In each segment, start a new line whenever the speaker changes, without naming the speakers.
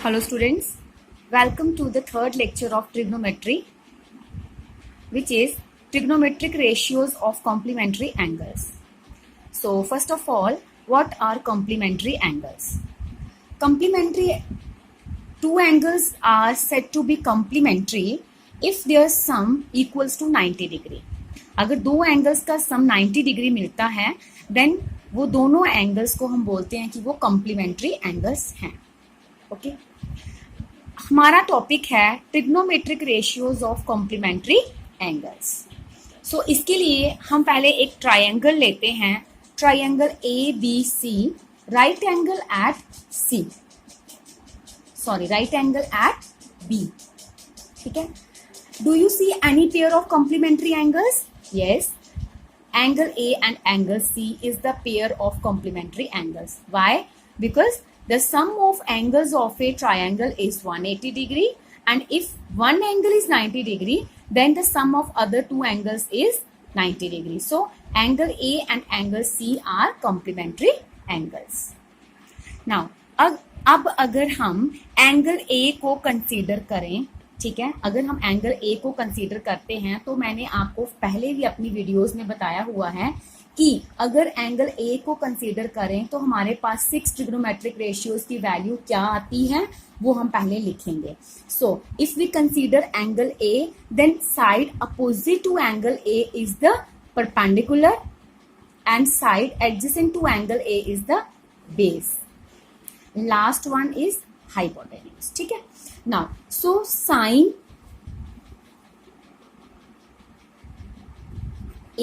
Hello students, welcome to the third lecture of trigonometry, which is trigonometric ratios of complementary angles. So first of all, what are complementary angles? Complementary two angles are said to be complementary if their sum equals to 90 degree. अगर दो angles का सम 90 degree मिलता है then वो दोनों angles को हम बोलते हैं कि वो कॉम्प्लीमेंट्री एंगल्स हैं. ओके हमारा टॉपिक है trigonometric ratios of complementary angles. So इसके लिए हम पहले एक ट्रायंगल लेते हैं, triangle A B C, right angle at C, sorry right angle at B. ठीक है. Do you see any pair of complementary angles? Yes, angle A and angle C is the pair of complementary angles. Why? Because the sum of angles of a triangle is 180 degree, and if one angle is 90 degree, then the sum of other two angles is 90 degree. So angle A and angle C are complementary angles. Now अब अगर हम angle A को consider करें, ठीक है, अगर हम angle A को कंसीडर करते हैं तो मैंने आपको पहले भी अपनी वीडियोस में बताया हुआ है कि अगर एंगल ए को कंसीडर करें तो हमारे पास 6 ट्रिग्नोमेट्रिक रेशियोज की वैल्यू क्या आती है वो हम पहले लिखेंगे. So if we consider angle A then side opposite to angle A is the perpendicular and side adjacent to angle A is the base. Last one is hypotenuse. ठीक है. Now, so sine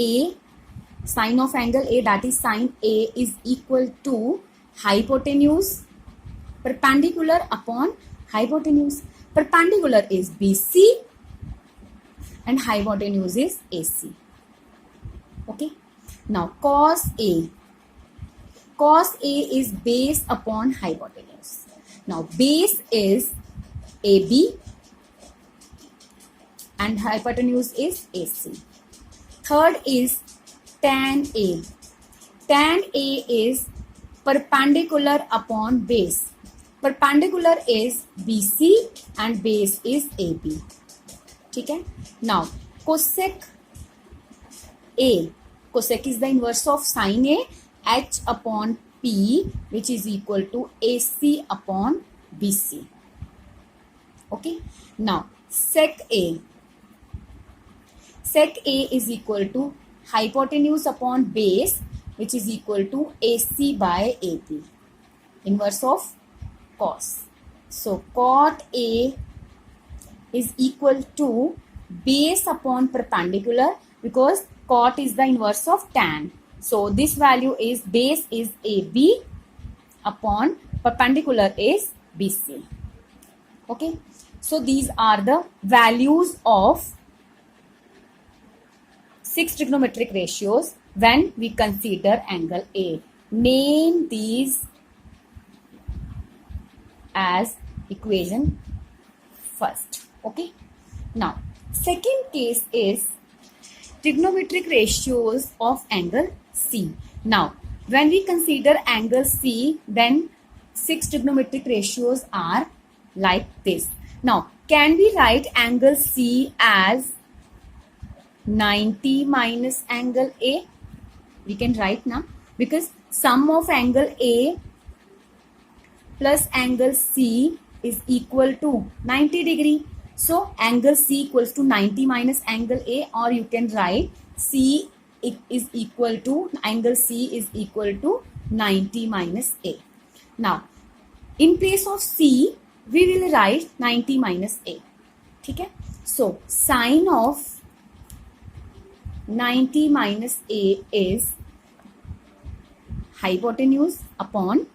A, sine of angle A, that is sine A is equal to hypotenuse perpendicular upon hypotenuse. Perpendicular is BC and hypotenuse is AC. Okay. Now cos A. Cos A is base upon hypotenuse. Now base is AB and hypotenuse is AC. Third is tan A. Tan A is perpendicular upon base. Perpendicular is BC and base is AB. ठीक है. Now cosec A. Cosec is the inverse of sin A, H upon P, which is equal to AC upon BC. Okay. Now sec A. Sec A is equal to hypotenuse upon base, which is equal to AC by AP, inverse of cos. So cot A is equal to base upon perpendicular because cot is the inverse of tan. So this value is base is AB upon perpendicular is BC. Okay. So these are the values of 6 trigonometric ratios when we consider angle A. Name these as equation first. Okay. Now second case is trigonometric ratios of angle C. Now when we consider angle C, then 6 trigonometric ratios are like this. Now, can we write angle C as 90 minus angle A? We can write now because sum of angle A plus angle C is equal to 90 degree. So, angle C equals to 90 minus angle A, or you can write C is equal to, angle C is equal to 90 minus A. Now, in place of C, we will write 90 minus A. ठीक है. So sine of 90 minus A is hypotenuse upon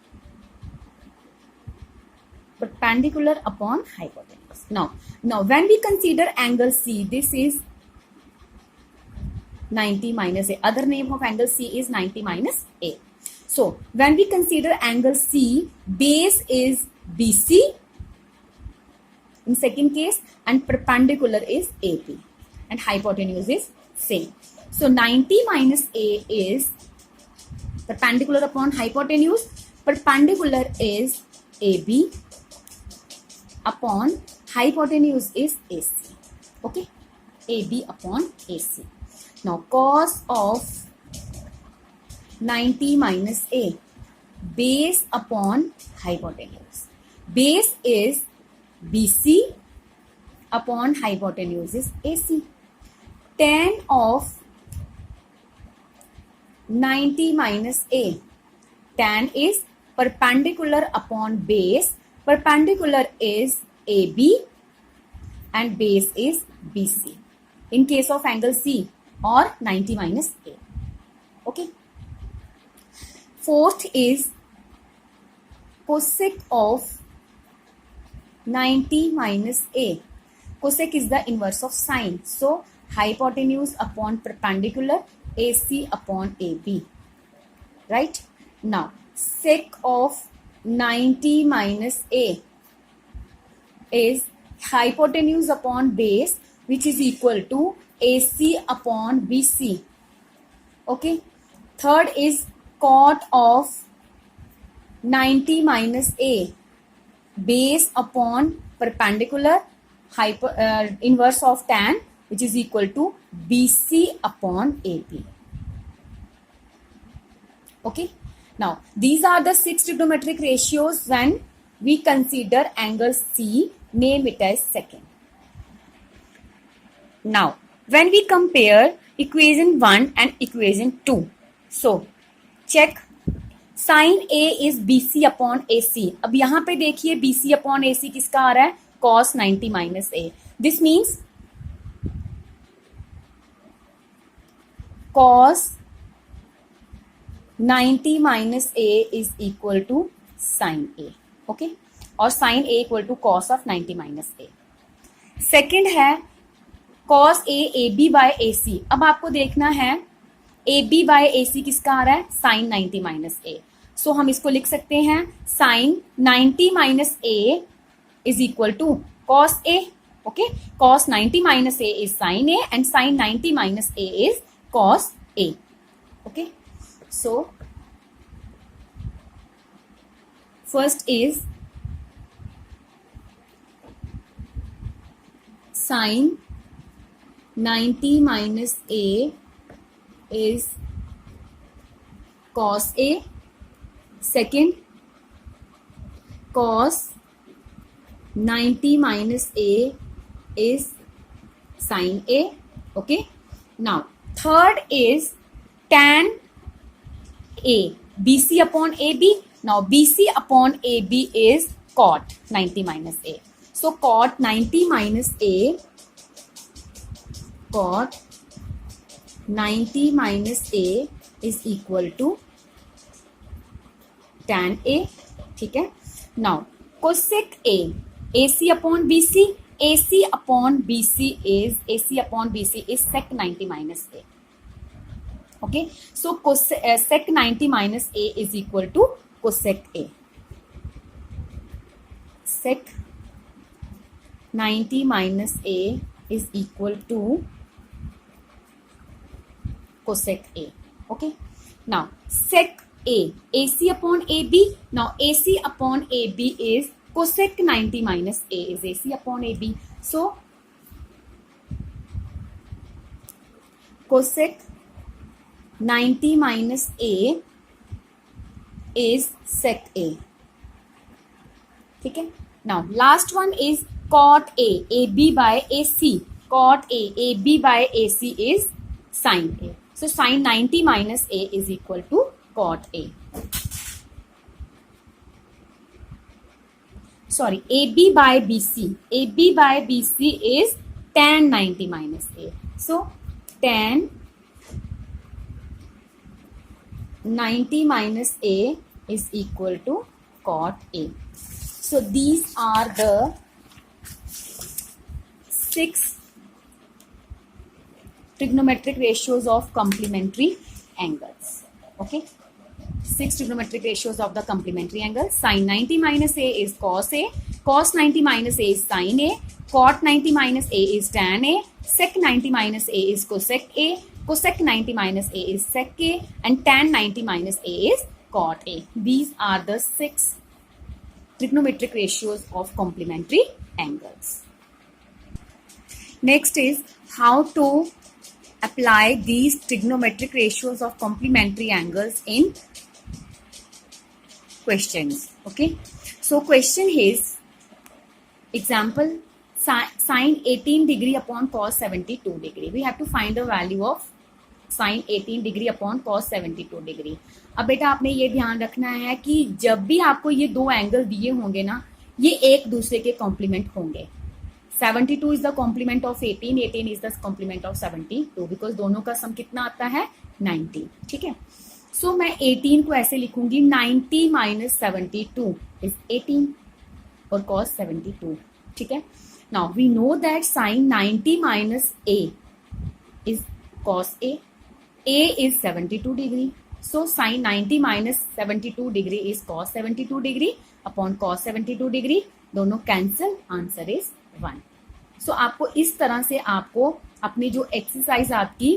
perpendicular upon hypotenuse. Now when we consider angle C, this is 90 minus A. Other name of angle C is 90 minus A. So when we consider angle C, base is BC in second case and perpendicular is AP and hypotenuse is same. So 90 minus A is perpendicular upon hypotenuse. Perpendicular is AB upon hypotenuse is AC. Okay, AB upon AC. Now cos of 90 minus A, base upon hypotenuse. Base is BC upon hypotenuse is AC. Tan of 90 minus A. Tan is perpendicular upon base. Perpendicular is AB and base is BC. In case of angle C, or 90 minus A. Okay. Fourth is cosec of 90 minus A. Cosec is the inverse of sine. So hypotenuse upon perpendicular, AC upon AB. Right? Now sec of 90 minus A is hypotenuse upon base, which is equal to AC upon BC. Okay. Third is cot of 90 minus A, base upon perpendicular, inverse of tan, which is equal to BC upon AB. Okay. Now, these are the 6 trigonometric ratios when we consider angle C, name it as second. Now, when we compare equation 1 and equation 2, so check sin A is BC upon AC. अब यहाँ पे देखिए BC upon AC किसका आ रहा है? Cos 90 minus A. This means cos 90 minus A is equal to sin A. Okay? और sin A equal to cos of 90 minus A. Second है cos A AB by AC. अब आपको देखना है AB by AC किसका आ रहा है? sin 90 minus A. So हम इसको लिख सकते हैं sin 90 minus A is equal to cos A. Okay? Cos 90 minus A is sin A and sin 90 minus A is cos A. Okay? So first is sin 90 minus A is cos A. Second, cos 90 minus A is sin A. Okay. Now, third is tan A, BC upon AB. Now, BC upon AB is cot 90 minus A. So, cot 90 minus A, cot 90 minus A is equal to tan A. ठीक है. Now, cosec A, AC upon BC. AC upon BC is sec 90 minus A. Okay. So, sec 90 minus A is equal to cosec A. Sec 90 minus A is equal to cosec A. Okay. Now, sec A, AC upon AB. Now, AC upon AB is cosec 90 minus A is AC upon AB. So, cosec 90 minus A is sec A. ठीक है. Now, last one is cot A, AB by AC. Cot A, AB by AC is sin A. So, sin 90 minus A is equal to cot A. Sorry, AB by BC. AB by BC is tan 90 minus A. So, tan 90 minus A is equal to cot A. So, these are the 6 trigonometric ratios of complementary angles. Okay. 6 trigonometric ratios of the complementary angle. Sin 90 minus A is cos A. Cos 90 minus A is sin A. Cot 90 minus A is tan A. Sec 90 minus A is cosec A. Cosec 90 minus A is sec A. And tan 90 minus A is cot A. These are the 6 trigonometric ratios of complementary angles. Next is how to apply these trigonometric ratios of complementary angles in questions. Okay, so question is example sine 18 degree upon cos 72 degree. We have to find the value of sin 18 degree upon cos 72 degree. अब बेटा आपने ये ध्यान रखना है कि जब भी आपको ये दो एंगल दिए होंगे ना, ये एक दूसरे के कॉम्प्लीमेंट होंगे. 72 is the complement of 18, 18 is the complement of 72, because दोनों का सम कितना आता है 90. ठीक है, सो मैं 18 को ऐसे लिखूंगी 90 माइनस 72 इज 18 और cos 72. ठीक है, now we know that sin 90 minus a is cos a. A is 72 degree. So sin 90 minus 72 degree is cos 72 degree upon cos 72 degree. दोनों कैंसिल, आंसर इज 1. सो आपको इस तरह से आपको अपनी जो एक्सरसाइज आपकी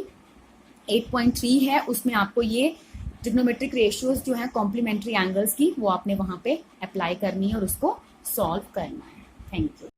8.3 है उसमें आपको ये ट्रिग्नोमेट्रिक रेशियोज जो है कॉम्प्लीमेंट्री एंगल्स की वो आपने वहां पे अप्लाई करनी है और उसको सॉल्व करना है. Thank you.